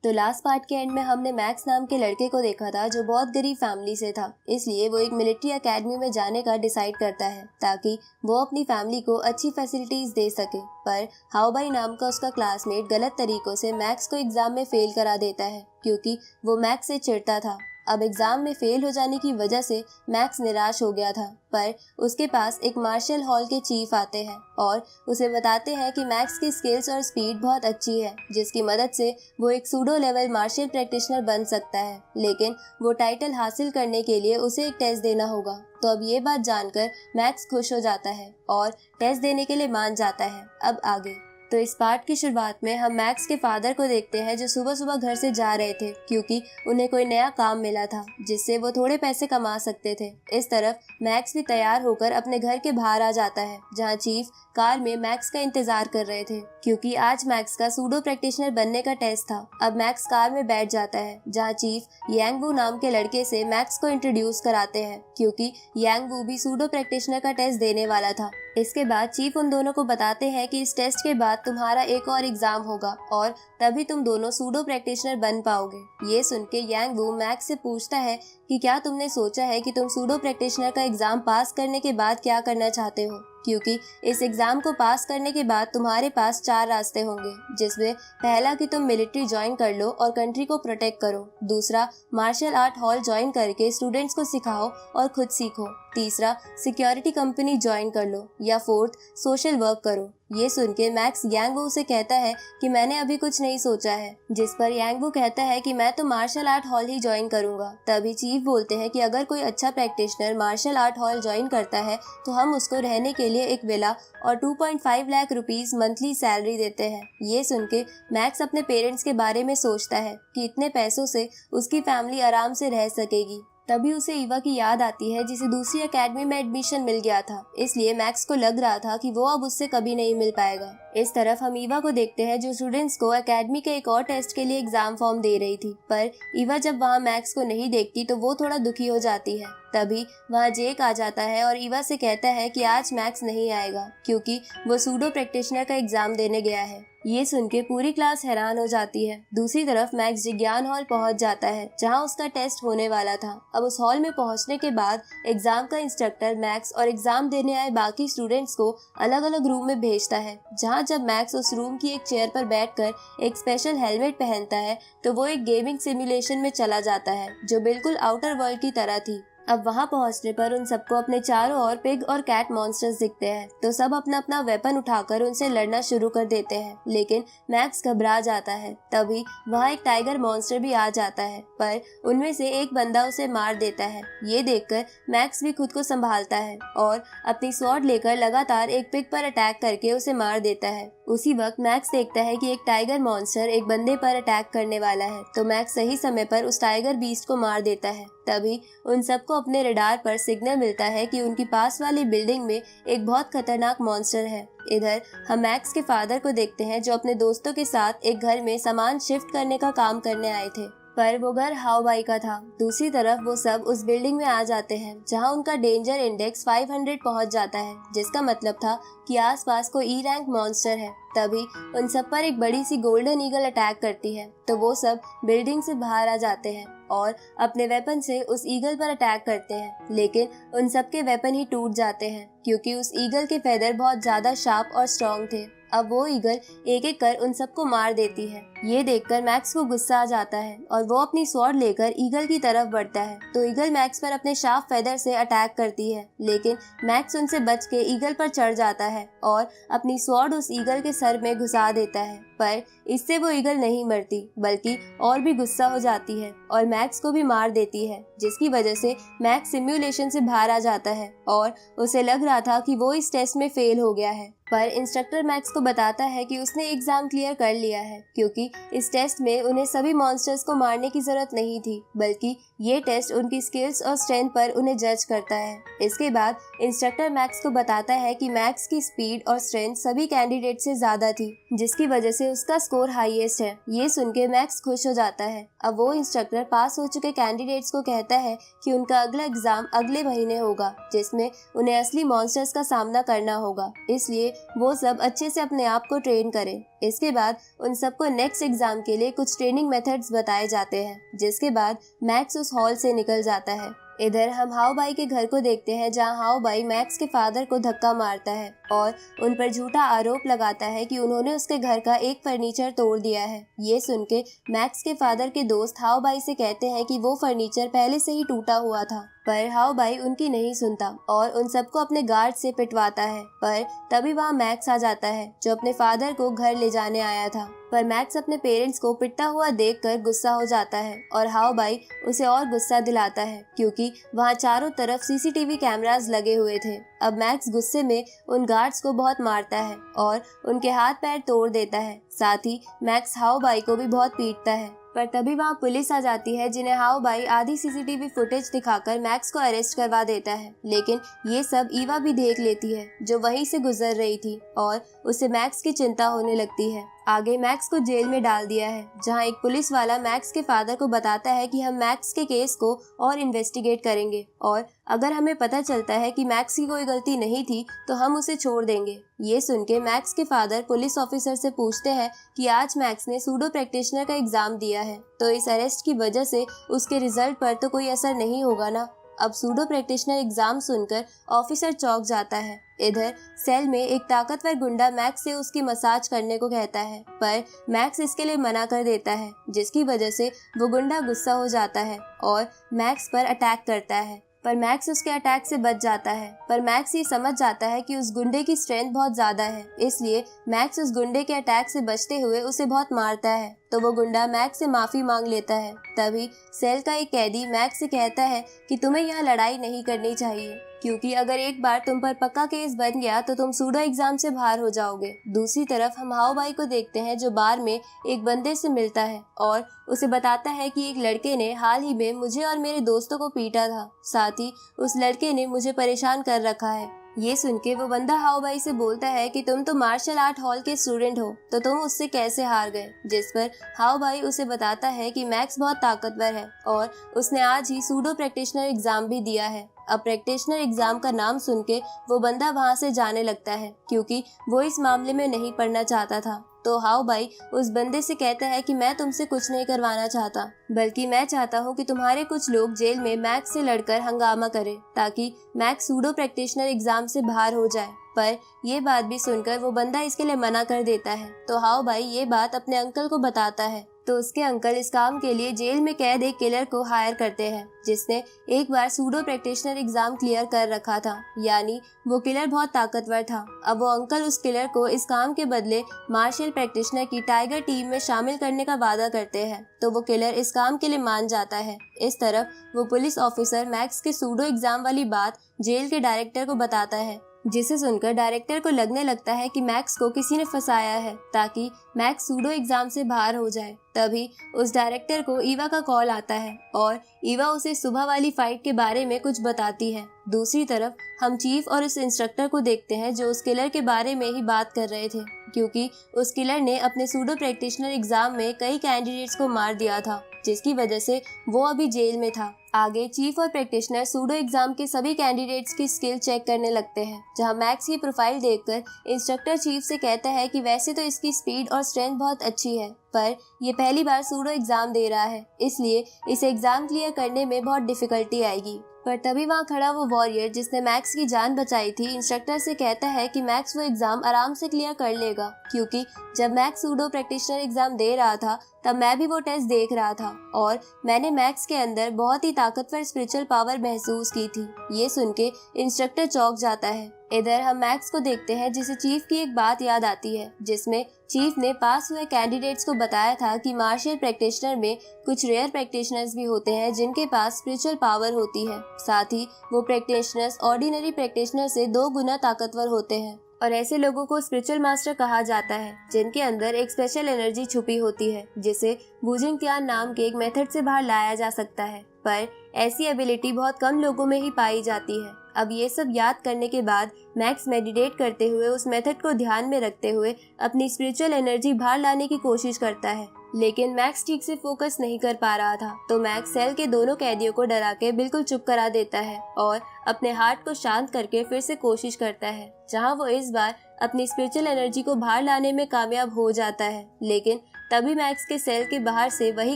तो last part के and में हमने मैक्स नाम के लड़के को देखा था जो बहुत गरीब फैमिली से था, इसलिए वो एक मिलिट्री एकेडमी में जाने का डिसाइड करता है ताकि वो अपनी फैमिली को अच्छी फैसिलिटीज दे सके। पर हाओबाई नाम का उसका क्लासमेट गलत तरीकों से मैक्स को एग्जाम में फेल करा देता है क्योंकि वो मैक्स से चिढ़ता था। अब एग्जाम में फेल हो जाने की वजह से मैक्स निराश हो गया था, पर उसके पास एक मार्शल हॉल के चीफ आते हैं और उसे बताते हैं कि मैक्स की स्किल्स और स्पीड बहुत अच्छी है, जिसकी मदद से वो एक सूडो लेवल मार्शल प्रैक्टिशनर बन सकता है, लेकिन वो टाइटल हासिल करने के लिए उसे एक टेस्ट देना होगा। तो अब ये बात जानकर मैक्स खुश हो जाता है और टेस्ट देने के लिए मान जाता है। अब आगे तो इस पार्ट की शुरुआत में हम मैक्स के फादर को देखते हैं जो सुबह सुबह घर से जा रहे थे क्योंकि उन्हें कोई नया काम मिला था जिससे वो थोड़े पैसे कमा सकते थे। इस तरफ मैक्स भी तैयार होकर अपने घर के बाहर आ जाता है जहां चीफ कार में मैक्स का इंतजार कर रहे थे क्योंकि आज मैक्स का सूडो प्रैक्टिशनर बनने का टेस्ट था। अब मैक्स कार में बैठ जाता है जहां चीफ यांग वू नाम के लड़के से मैक्स को इंट्रोड्यूस कराते हैं क्योंकि यांग वू भी सूडो प्रैक्टिशनर का टेस्ट देने वाला था। इसके बाद चीफ उन दोनों को बताते हैं कि इस टेस्ट के बाद तुम्हारा एक और एग्जाम होगा और तभी तुम दोनों सूडो प्रैक्टिशनर बन पाओगे। ये सुन के यांग वू मैक्स से पूछता है कि क्या तुमने सोचा है कि तुम सूडो प्रैक्टिशनर का एग्जाम पास करने के बाद क्या करना चाहते हो, क्योंकि इस एग्जाम को पास करने के बाद तुम्हारे पास 4 रास्ते होंगे, जिसमें पहला कि तुम मिलिट्री ज्वाइन कर लो और कंट्री को प्रोटेक्ट करो, दूसरा मार्शल आर्ट हॉल ज्वाइन करके स्टूडेंट्स को सिखाओ और खुद सीखो, तीसरा सिक्योरिटी कंपनी ज्वाइन कर लो, या फोर्थ सोशल वर्क करो। ये सुन के मैक्स यांग वू से कहता है कि मैंने अभी कुछ नहीं सोचा है, जिस पर यांग वू कहता है कि मैं तो मार्शल आर्ट हॉल ही ज्वाइन करूंगा। तभी चीफ बोलते हैं कि अगर कोई अच्छा practitioner martial art hall join करता है तो हम उसको रहने के लिए एक विला और 2.5 लाख रुपीस मंथली सैलरी देते हैं। ये सुन के मैक्स अपने पेरेंट्स के बारे में सोचता है कि इतने पैसों से उसकी फैमिली आराम से रह सकेगी। तभी उसे ईवा की याद आती है जिसे दूसरी एकेडमी में एडमिशन मिल गया था, इसलिए मैक्स को लग रहा था कि वो अब उससे कभी नहीं मिल पाएगा। इस तरफ हम ईवा को देखते हैं जो स्टूडेंट्स को एकेडमी के एक और टेस्ट के लिए एग्जाम फॉर्म दे रही थी, पर ईवा जब वहाँ मैक्स को नहीं देखती तो वो थोड़ा दुखी हो जाती है। तभी वहाँ जेक आ जाता है और ईवा से कहता है कि आज मैक्स नहीं आएगा क्योंकि वो सूडो प्रैक्टिशनर का एग्जाम देने गया है। ये सुन के पूरी क्लास हैरान हो जाती है। दूसरी तरफ मैक्स विज्ञान हॉल पहुंच जाता है जहां उसका टेस्ट होने वाला था। अब उस हॉल में पहुंचने के बाद एग्जाम का इंस्ट्रक्टर मैक्स और एग्जाम देने आए बाकी स्टूडेंट्स को अलग अलग रूम में भेजता है, जहां जब मैक्स उस रूम की एक चेयर पर बैठकर एक स्पेशल हेलमेट पहनता है तो वो एक गेमिंग सिमुलेशन में चला जाता है जो बिल्कुल आउटर वर्ल्ड की तरह थी। अब वहां पहुंचने पर उन सबको अपने चारों ओर पिग और कैट मॉन्स्टर्स दिखते हैं, तो सब अपना अपना वेपन उठाकर उनसे लड़ना शुरू कर देते हैं, लेकिन मैक्स घबरा जाता है। तभी वहां एक टाइगर मॉन्स्टर भी आ जाता है, पर उनमें से एक बंदा उसे मार देता है। ये देखकर मैक्स भी खुद को संभालता है और अपनी स्वॉर्ड लेकर लगातार एक पिग पर अटैक करके उसे मार देता है। उसी वक्त मैक्स देखता है कि एक टाइगर मॉन्स्टर एक बंदे पर अटैक करने वाला है, तो मैक्स सही समय पर उस टाइगर बीस्ट को मार देता है। तभी उन सबको अपने रडार पर सिग्नल मिलता है कि उनकी पास वाली बिल्डिंग में एक बहुत खतरनाक मॉन्स्टर है। इधर हम मैक्स के फादर को देखते हैं जो अपने दोस्तों के साथ एक घर में सामान शिफ्ट करने का काम करने आए थे, पर वो घर हाओबाई का था। दूसरी तरफ वो सब उस बिल्डिंग में आ जाते हैं जहां उनका डेंजर इंडेक्स 500 पहुंच जाता है, जिसका मतलब था कि आसपास कोई ई रैंक मॉन्स्टर है। तभी उन सब पर एक बड़ी सी गोल्डन ईगल अटैक करती है, तो वो सब बिल्डिंग से बाहर आ जाते हैं और अपने वेपन से उस ईगल पर अटैक करते हैं, लेकिन उन सब के वेपन ही टूट जाते हैं क्योंकि उस ईगल के फेदर बहुत ज्यादा शार्प और स्ट्रॉन्ग थे। अब वो ईगल एक एक कर उन सबको मार देती है। ये देखकर मैक्स को गुस्सा आ जाता है और वो अपनी स्वॉर्ड लेकर ईगल की तरफ बढ़ता है, तो ईगल मैक्स पर अपने शार्प फेदर से अटैक करती है, लेकिन मैक्स उनसे बच के ईगल पर चढ़ जाता है और अपनी स्वॉर्ड उस ईगल के सर में घुसा देता है। पर इससे वो ईगल नहीं मरती बल्कि और भी गुस्सा हो जाती है और मैक्स को भी मार देती है, जिसकी वजह से मैक्स सिमुलेशन से बाहर आ जाता है और उसे लग रहा था कि वो इस टेस्ट में फेल हो गया है। पर इंस्ट्रक्टर मैक्स को बताता है कि उसने एग्जाम क्लियर कर लिया है क्योंकि इस टेस्ट में उन्हें सभी मॉन्स्टर्स को मारने की जरूरत नहीं थी, बल्कि ये टेस्ट उनकी स्किल्स और स्ट्रेंथ पर उन्हें जज करता है। इसके बाद इंस्ट्रक्टर मैक्स को बताता है कि मैक्स की स्पीड और स्ट्रेंथ सभी कैंडिडेट से ज्यादा थी, जिसकी वजह से उसका स्कोर हाईएस्ट है। ये सुन के मैक्स खुश हो जाता है। अब वो इंस्ट्रक्टर पास हो चुके कैंडिडेट्स को कहता है कि उनका अगला एग्जाम अगले महीने होगा, जिसमें उन्हें असली मॉन्स्टर्स का सामना करना होगा, इसलिए वो सब अच्छे से अपने आप को ट्रेन करें। इसके बाद उन सबको नेक्स्ट मैक्स एग्जाम के लिए कुछ ट्रेनिंग मेथड्स बताए जाते हैं, जिसके बाद मैक्स उस हॉल से निकल जाता है। इधर हम हाओ बाई के घर को देखते हैं, जहां हाओ बाई मैक्स के फादर को धक्का मारता है और उन पर झूठा आरोप लगाता है कि उन्होंने उसके घर का एक फर्नीचर तोड़ दिया है। ये सुन के मैक्स के फादर के दोस्त हाओ बाई से कहते हैं कि वो फर्नीचर पहले से ही टूटा हुआ था, पर हाओ बाई उनकी नहीं सुनता और उन सबको अपने गार्ड से पिटवाता है। पर तभी वहाँ मैक्स आ जाता है, जो अपने फादर को घर ले जाने आया था। पर मैक्स अपने पेरेंट्स को पिटता हुआ देखकर गुस्सा हो जाता है और हाओ बाई उसे और गुस्सा दिलाता है, क्योंकि वहाँ चारों तरफ सीसीटीवी कैमरास लगे हुए थे। अब मैक्स गुस्से में उन गार्ड्स को बहुत मारता है और उनके हाथ पैर तोड़ देता है। साथ ही मैक्स हाओ बाई को भी बहुत पीटता है। पर तभी वहाँ पुलिस आ जाती है, जिन्हें हाओ बाई आधी सीसीटीवी फुटेज दिखाकर मैक्स को अरेस्ट करवा देता है। लेकिन ये सब ईवा भी देख लेती है, जो वहीं से गुजर रही थी, और उसे मैक्स की चिंता होने लगती है। आगे मैक्स को जेल में डाल दिया है, जहां एक पुलिस वाला मैक्स के फादर को बताता है कि हम मैक्स के केस को और इन्वेस्टिगेट करेंगे और अगर हमें पता चलता है कि मैक्स की कोई गलती नहीं थी तो हम उसे छोड़ देंगे। ये सुन के मैक्स के फादर पुलिस ऑफिसर से पूछते हैं कि आज मैक्स ने सूडो प्रैक्टिशनर का एग्जाम दिया है, तो इस अरेस्ट की वजह से उसके रिजल्ट पर तो कोई असर नहीं होगा ना। अब सूडो प्रैक्टिशनर एग्जाम सुनकर ऑफिसर चौंक जाता है। इधर सेल में एक ताकतवर गुंडा मैक्स से उसकी मसाज करने को कहता है, पर मैक्स इसके लिए मना कर देता है, जिसकी वजह से वो गुंडा गुस्सा हो जाता है और मैक्स पर अटैक करता है। पर मैक्स उसके अटैक से बच जाता है। पर मैक्स ये समझ जाता है कि उस गुंडे की स्ट्रेंथ बहुत ज्यादा है, इसलिए मैक्स उस गुंडे के अटैक से बचते हुए उसे बहुत मारता है। तो वो गुंडा मैक्स से माफी मांग लेता है। तभी सेल का एक कैदी मैक्स से कहता है कि तुम्हें यहाँ लड़ाई नहीं करनी चाहिए, क्योंकि अगर एक बार तुम पर पक्का केस बन गया तो तुम सूडो एग्जाम से बाहर हो जाओगे। दूसरी तरफ हम हाओ बाई को देखते हैं, जो बार में एक बंदे से मिलता है और उसे बताता है कि एक लड़के ने हाल ही में मुझे और मेरे दोस्तों को पीटा था, साथ ही उस लड़के ने मुझे परेशान कर रखा है। ये सुन के वो बंदा हाओ बाई से बोलता है कि तुम तो मार्शल आर्ट हॉल के स्टूडेंट हो, तो तुम उससे कैसे हार गए। जिस पर हाओ बाई उसे बताता है कि मैक्स बहुत ताकतवर है और उसने आज ही सूडो प्रैक्टिशनर एग्जाम भी दिया है। अब प्रैक्टिशनर एग्जाम का नाम सुन के वो बंदा वहाँ से जाने लगता है, क्योंकि वो इस मामले में नहीं पढ़ना चाहता था। तो हाओ बाई उस बंदे से कहता है कि मैं तुमसे कुछ नहीं करवाना चाहता, बल्कि मैं चाहता हूँ कि तुम्हारे कुछ लोग जेल में मैक्स से लड़कर हंगामा करें, ताकि मैक्स सूडो प्रैक्टिशनर एग्जाम से बाहर हो जाए। पर ये बात भी सुनकर वो बंदा इसके लिए मना कर देता है। तो हाओ बाई ये बात अपने अंकल को बताता है, तो उसके अंकल इस काम के लिए जेल में कैद एक किलर को हायर करते हैं, जिसने एक बार सूडो प्रैक्टिशनर एग्जाम क्लियर कर रखा था, यानी वो किलर बहुत ताकतवर था। अब वो अंकल उस किलर को इस काम के बदले मार्शल प्रैक्टिशनर की टाइगर टीम में शामिल करने का वादा करते हैं, तो वो किलर इस काम के लिए मान जाता है। इस तरफ वो पुलिस ऑफिसर मैक्स के सूडो एग्जाम वाली बात जेल के डायरेक्टर को बताता है, जिसे सुनकर डायरेक्टर को लगने लगता है कि मैक्स को किसी ने फंसाया है, ताकि मैक्स सूडो एग्जाम से बाहर हो जाए। तभी उस डायरेक्टर को ईवा का कॉल आता है और ईवा उसे सुबह वाली फाइट के बारे में कुछ बताती है। दूसरी तरफ हम चीफ और उस इंस्ट्रक्टर को देखते हैं, जो उस किलर के बारे में ही बात कर रहे थे, क्योंकि उस किलर ने अपने सूडो प्रैक्टिशनर एग्जाम में कई कैंडिडेट्स को मार दिया था, जिसकी वजह से वो अभी जेल में था। आगे चीफ और प्रैक्टिशनर सूडो एग्जाम के सभी कैंडिडेट्स की स्किल चेक करने लगते हैं, जहां मैक्स की प्रोफाइल देखकर इंस्ट्रक्टर चीफ से कहता है कि वैसे तो इसकी स्पीड और स्ट्रेंथ बहुत अच्छी है, पर ये पहली बार सूडो एग्जाम दे रहा है, इसलिए इसे एग्जाम क्लियर करने में बहुत डिफिकल्टी आएगी। पर तभी वहाँ खड़ा वो वॉरियर जिसने मैक्स की जान बचाई थी, इंस्ट्रक्टर से कहता है कि मैक्स वो एग्जाम आराम से क्लियर कर लेगा, क्योंकि जब मैक्स सूडो प्रैक्टिशनर एग्जाम दे रहा था तब मैं भी वो टेस्ट देख रहा था और मैंने मैक्स के अंदर बहुत ही ताकतवर स्पिरिचुअल पावर महसूस की थी। ये सुन के इंस्ट्रक्टर चौंक जाता है। इधर हम मैक्स को देखते हैं, जिसे चीफ की एक बात याद आती है, जिसमें चीफ ने पास हुए कैंडिडेट्स को बताया था कि मार्शल प्रैक्टिशनर में कुछ रेयर प्रैक्टिशनर्स भी होते हैं जिनके पास स्पिरिचुअल पावर होती है। साथ ही वो प्रैक्टिशनर्स ऑर्डिनरी प्रैक्टिशनर से 2 गुना ताकतवर होते हैं और ऐसे लोगों को स्पिरिचुअल मास्टर कहा जाता है, जिनके अंदर एक स्पेशल एनर्जी छुपी होती है, जिसे वुजिंग क्यान नाम के एक मेथड से बाहर लाया जा सकता है। पर ऐसी एबिलिटी बहुत कम लोगों में ही पाई जाती है। अब ये सब याद करने के बाद मैक्स मेडिटेट करते हुए उस मेथड को ध्यान में रखते हुए अपनी स्पिरिचुअल एनर्जी बाहर लाने की कोशिश करता है, लेकिन मैक्स ठीक से फोकस नहीं कर पा रहा था। तो मैक्स सेल के दोनों कैदियों को डरा के बिल्कुल चुप करा देता है और अपने हार्ट को शांत करके फिर से कोशिश करता है, जहां वो इस बार अपनी स्पिरिचुअल एनर्जी को बाहर लाने में कामयाब हो जाता है। लेकिन तभी मैक्स के सेल के बाहर से वही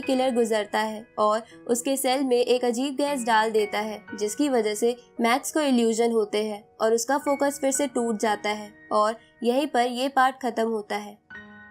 किलर गुजरता है और उसके सेल में एक अजीब गैस डाल देता है, जिसकी वजह से मैक्स को इल्यूजन होते हैं और उसका फोकस फिर से टूट जाता है और यहीं पर ये पार्ट खत्म होता है।